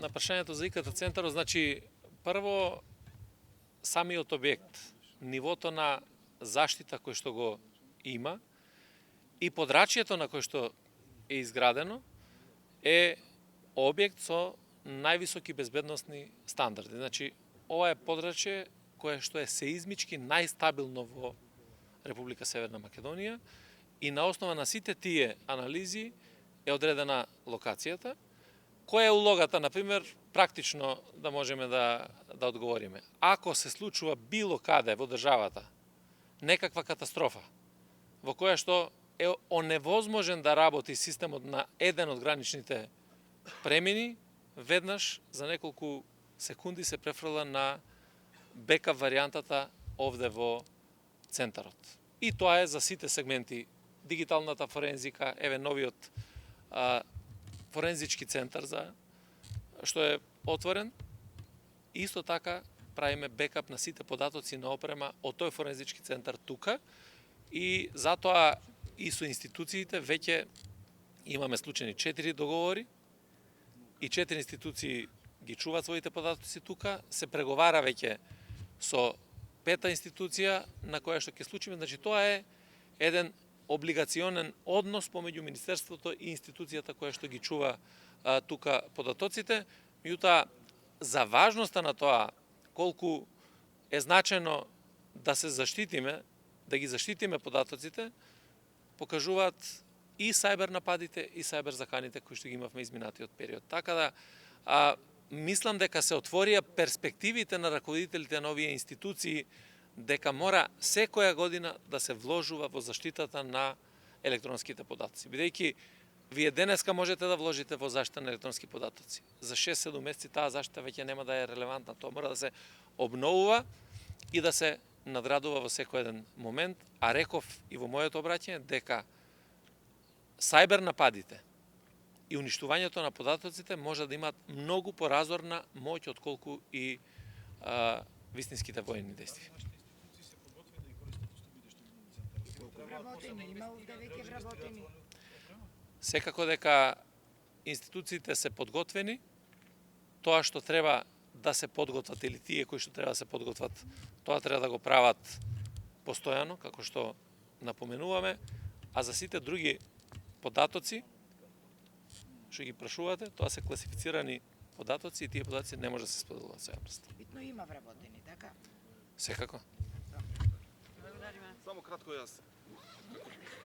на прашањето за ИКТ центарот, значи, прво, самиот објект, нивото на заштита кој што го има и подрачјето на кој што е изградено е објект со највисоки безбедносни стандарди. Значи, ова е подрачје кое што е сеизмички најстабилно во Република Северна Македонија и на основа на сите тие анализи е одредена локацијата. Која е улогата, например, практично да можеме да одговориме? Ако се случува било каде во државата некаква катастрофа во која што е оневозможен да работи системот на еден од граничните премини, веднаш за неколку секунди се префрла на бекап варијантата овде во центарот. И тоа е за сите сегменти. Дигиталната форензика, еве новиот форензички центар што е отворен. Исто така правиме бекап на сите податоци на опрема од тој форензички центар тука и затоа и со институциите веќе имаме склучени 4 договори и 4 институции ги чуваат своите податоци тука, се преговара веќе со 5-та институција на која што ќе случиме, значи тоа е еден облигационен однос помеѓу Министерството и институцијата која што ги чува тука податоците. Меѓутоа, за важноста на тоа колку е значено да се заштитиме, да ги заштитиме податоците, покажуваат и сајбер нападите и сајбер заканите кои што ги имавме изминатиот период. Така да, мислам дека се отворија перспективите на раководителите на овие институции дека мора секоја година да се вложува во заштитата на електронските податоци. Бидејќи вие денеска можете да вложите во заштита на електронски податоци. За 6-7 месеци таа заштита веќе нема да е релевантна. Тоа мора да се обновува и да се надградува во секој еден момент. А реков и во моето обраќање дека сајбер нападите и уништувањето на податоците може да имаат многу поразорна моќ отколку и вистинските воени действија. Секако дека институциите се подготвени, тоа што треба да се подготват или тие кои што треба да се подготват, тоа треба да го прават постојано, како што напоменуваме, а за сите други податоци што ги прашувате, тоа се класифицирани податоци и тие податоци не може да се споделуваат со јавноста. Битно има вработени, така? Секако. Само кратко јас.